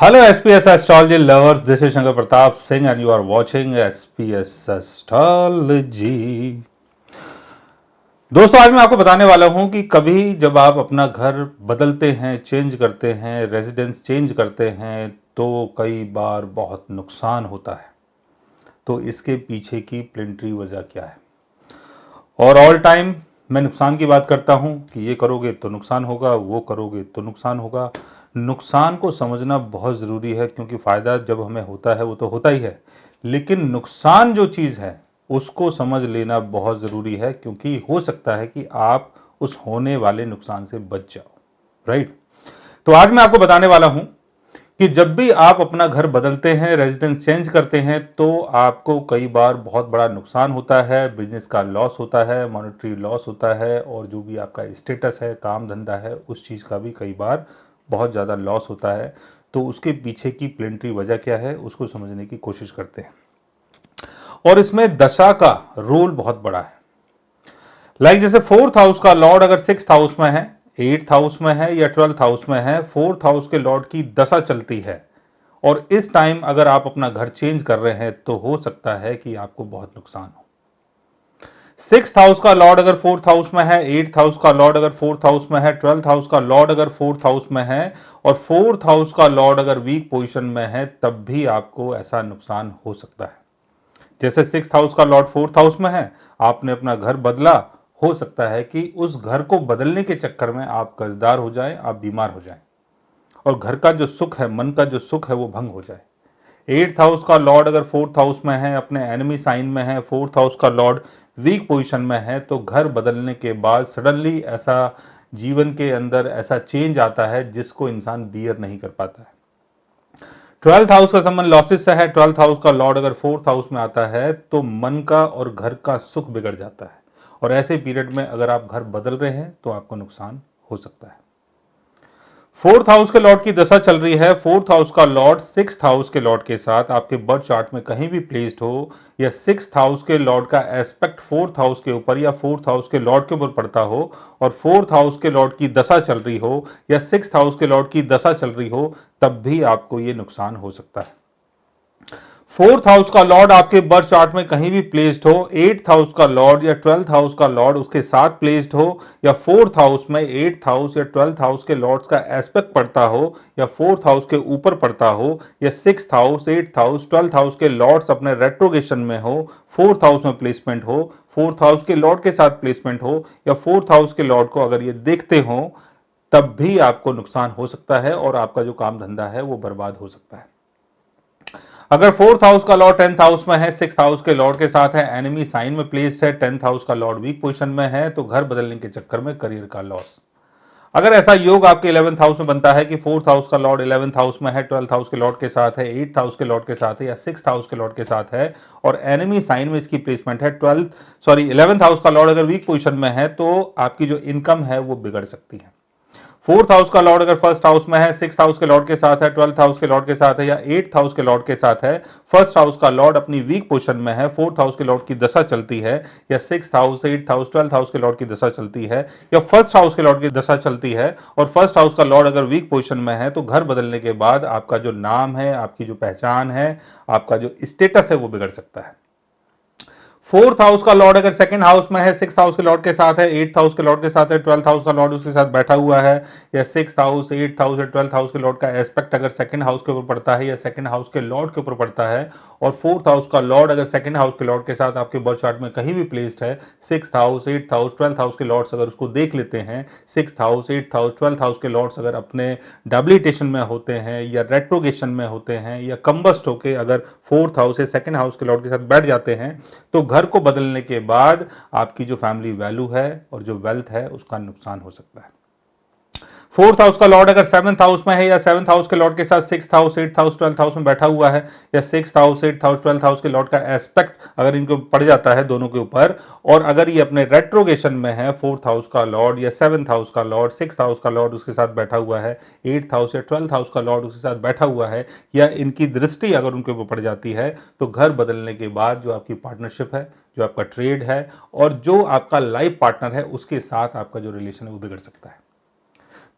Hello SPS Astrology lovers, this is Shankar Pratap Singh and you are watching SPS Astrology। दोस्तों आज मैं आपको बताने वाला हूं कि कभी जब आप अपना घर बदलते हैं, चेंज करते हैं, रेजिडेंस चेंज करते हैं तो कई बार बहुत नुकसान होता है। तो इसके पीछे की प्लेनेटरी वजह क्या है? और ऑल टाइम मैं नुकसान की बात करता हूं कि ये करोगे तो नुकसान होगा, वो करोगे तो नुकसान होगा। नुकसान को समझना बहुत ज़रूरी है क्योंकि फ़ायदा जब हमें होता है वो तो होता ही है, लेकिन नुकसान जो चीज़ है उसको समझ लेना बहुत ज़रूरी है क्योंकि हो सकता है कि आप उस होने वाले नुकसान से बच जाओ। राइट? तो आज मैं आपको बताने वाला हूं कि जब भी आप अपना घर बदलते हैं, रेजिडेंस चेंज करते हैं तो आपको कई बार बहुत बड़ा नुकसान होता है, बिजनेस का लॉस होता है, मॉनेटरी लॉस होता है और जो भी आपका स्टेटस है, काम धंधा है, उस चीज़ का भी कई बार बहुत ज़्यादा लॉस होता है। तो उसके पीछे की प्लेनेटरी वजह क्या है उसको समझने की कोशिश करते हैं। और इसमें दशा का रोल बहुत बड़ा है। जैसे फोर्थ हाउस का लॉर्ड अगर सिक्स हाउस में है, एट्थ हाउस में है या ट्वेल्थ हाउस में है, फोर्थ हाउस के लॉर्ड की दशा चलती है और इस टाइम अगर आप अपना घर चेंज कर रहे हैं तो हो सकता है कि आपको बहुत नुकसान हो। सिक्स हाउस का लॉर्ड अगर फोर्थ हाउस में है, एट्थ हाउस का लॉर्ड अगर फोर्थ हाउस में है, ट्वेल्थ हाउस का लॉर्ड अगर फोर्थ हाउस में है और फोर्थ हाउस का लॉर्ड अगर वीक पोजीशन में है, तब भी आपको ऐसा नुकसान हो सकता है। जैसे सिक्स हाउस का लॉर्ड फोर्थ हाउस में है, आपने अपना घर बदला, हो सकता है कि उस घर को बदलने के चक्कर में आप कर्जदार हो जाएं, आप बीमार हो जाएं और घर का जो सुख है, मन का जो सुख है वो भंग हो जाए। एट्थ हाउस का लॉर्ड अगर फोर्थ हाउस में है, अपने एनिमी साइन में है, फोर्थ हाउस का लॉर्ड वीक पोजीशन में है, तो घर बदलने के बाद सडनली ऐसा जीवन के अंदर ऐसा चेंज आता है जिसको इंसान बियर नहीं कर पाता है। ट्वेल्थ हाउस का संबंध लॉसेस से है। ट्वेल्थ हाउस का लॉर्ड अगर फोर्थ हाउस में आता है तो मन का और घर का सुख बिगड़ जाता है और ऐसे पीरियड में अगर आप घर बदल रहे हैं तो आपको नुकसान हो सकता है। फोर्थ हाउस के लॉर्ड की दशा चल रही है। फोर्थ हाउस का लॉर्ड सिक्स्थ हाउस के लॉर्ड के साथ आपके बर्थ चार्ट में कहीं भी प्लेस्ड हो या सिक्स्थ हाउस के लॉर्ड का एस्पेक्ट फोर्थ हाउस के ऊपर या फोर्थ हाउस के लॉर्ड के ऊपर पड़ता हो और फोर्थ हाउस के लॉर्ड की दशा चल रही हो या सिक्स्थ हाउस के लॉर्ड की दशा चल रही हो, तब भी आपको यह नुकसान हो सकता है। फोर्थ हाउस का लॉर्ड आपके बर्थ चार्ट में कहीं भी प्लेस्ड हो, एट्थ हाउस का लॉर्ड या ट्वेल्थ हाउस का लॉर्ड उसके साथ प्लेस्ड हो या फोर्थ हाउस में एट्थ हाउस या ट्वेल्थ हाउस के लॉर्ड्स का एस्पेक्ट पड़ता हो या फोर्थ हाउस के ऊपर पड़ता हो या sixth house, eighth house, twelfth house के लॉर्ड्स अपने रेट्रोगेशन में हो, फोर्थ हाउस में प्लेसमेंट हो, फोर्थ हाउस के लॉर्ड के साथ प्लेसमेंट हो या फोर्थ हाउस के लॉर्ड को अगर ये देखते हो, तब भी आपको नुकसान हो सकता है और आपका जो काम धंधा है वो बर्बाद हो सकता है। अगर फोर्थ हाउस का लॉर्ड टेंथ हाउस में है, सिक्स्थ हाउस के लॉर्ड के साथ है, एनिमी साइन में प्लेस्ड है, टेंथ हाउस का लॉर्ड वीक पोजीशन में है, तो घर बदलने के चक्कर में करियर का लॉस। अगर ऐसा योग आपके 11th हाउस में बनता है कि फोर्थ हाउस का लॉर्ड 11th हाउस में है, 12th हाउस के लॉर्ड के साथ है, 8th हाउस के लॉर्ड के साथ है या 6th हाउस के लॉर्ड के साथ है और एनिमी साइन में इसकी प्लेसमेंट है, 11th हाउस का लॉर्ड अगर वीक पोजीशन में है तो आपकी जो इनकम है वो बिगड़ सकती है। फोर्थ हाउस का लॉर्ड अगर फर्स्ट हाउस में है, सिक्स्थ हाउस के लॉर्ड के साथ है, ट्वेल्थ हाउस के लॉर्ड के साथ है या एट्थ हाउस के लॉर्ड के साथ है, फर्स्ट हाउस का लॉर्ड अपनी वीक पोजीशन में है, फोर्थ हाउस के लॉर्ड की दशा चलती है या sixth house, eighth house, twelfth house के लॉर्ड की दशा चलती है या फर्स्ट हाउस के लॉर्ड की दशा चलती है और फर्स्ट हाउस का लॉर्ड अगर वीक पोजीशन में है, तो घर बदलने के बाद आपका जो नाम है, आपकी जो पहचान है, आपका जो स्टेटस है वो बिगड़ सकता है। फोर्थ हाउस का लॉर्ड अगर सेकंड हाउस में है, सिक्स हाउस के लॉर्ड के साथ है, एट्थ हाउस के लॉर्ड के साथ है, ट्वेल्थ हाउस का लॉर्ड उसके साथ बैठा हुआ है या सिक्स हाउस, एट्थ हाउस या ट्वेल्थ हाउस के लॉर्ड का एस्पेक्ट अगर सेकंड हाउस के ऊपर पड़ता है या सेकंड हाउस के लॉर्ड के ऊपर पड़ता है और फोर्थ हाउस का लॉर्ड अगर सेकंड हाउस के लॉर्ड के साथ आपके बर्थ चार्ट में कहीं भी प्लेस्ड है, six house, eighth house, twelfth house के लॉर्ड्स अगर उसको देख लेते हैं, six house, eighth house, twelfth house के लॉर्ड्स अगर अपने डब्लिटेशन में होते हैं या रेट्रोगेशन में होते हैं या कंबस्ट होके अगर फोर्थ हाउस या सेकंड हाउस के लॉर्ड के साथ बैठ जाते हैं, तो घर को बदलने के बाद आपकी जो फैमिली वैल्यू है और जो वेल्थ है उसका नुकसान हो सकता है। फोर्थ हाउस का लॉर्ड अगर सेवंथ हाउस में है या सेवंथ हाउस के लॉर्ड के साथ six house, eighth house, twelfth house में बैठा हुआ है या six house, eighth house, twelfth house के लॉर्ड का एस्पेक्ट अगर इनको पड़ जाता है दोनों के ऊपर और अगर ये अपने रेट्रोगेशन में है, फोर्थ हाउस का लॉर्ड या सेवंथ हाउस का लॉर्ड, सिक्स हाउस का लॉर्ड उसके साथ बैठा हुआ है, एट्थ हाउस या ट्वेल्थ हाउस का लॉर्ड उसके साथ बैठा हुआ है या इनकी दृष्टि अगर उनके ऊपर पड़ जाती है, तो घर बदलने के बाद जो आपकी पार्टनरशिप है, जो आपका ट्रेड है और जो आपका लाइफ पार्टनर है, उसके साथ आपका जो रिलेशन है वो बिगड़ सकता है।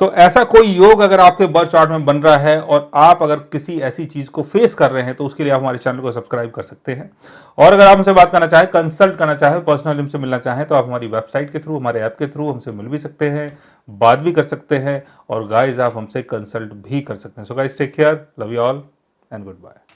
तो ऐसा कोई योग अगर आपके बर्थ चार्ट में बन रहा है और आप अगर किसी ऐसी चीज को फेस कर रहे हैं तो उसके लिए आप हमारे चैनल को सब्सक्राइब कर सकते हैं। और अगर आप हमसे बात करना चाहें, कंसल्ट करना चाहें, पर्सनली हमसे मिलना चाहें तो आप हमारी वेबसाइट के थ्रू, हमारे ऐप के थ्रू हमसे मिल भी सकते हैं, बात भी कर सकते हैं और गाइज आप हमसे कंसल्ट भी कर सकते हैं। So guys take care, love you all and good bye.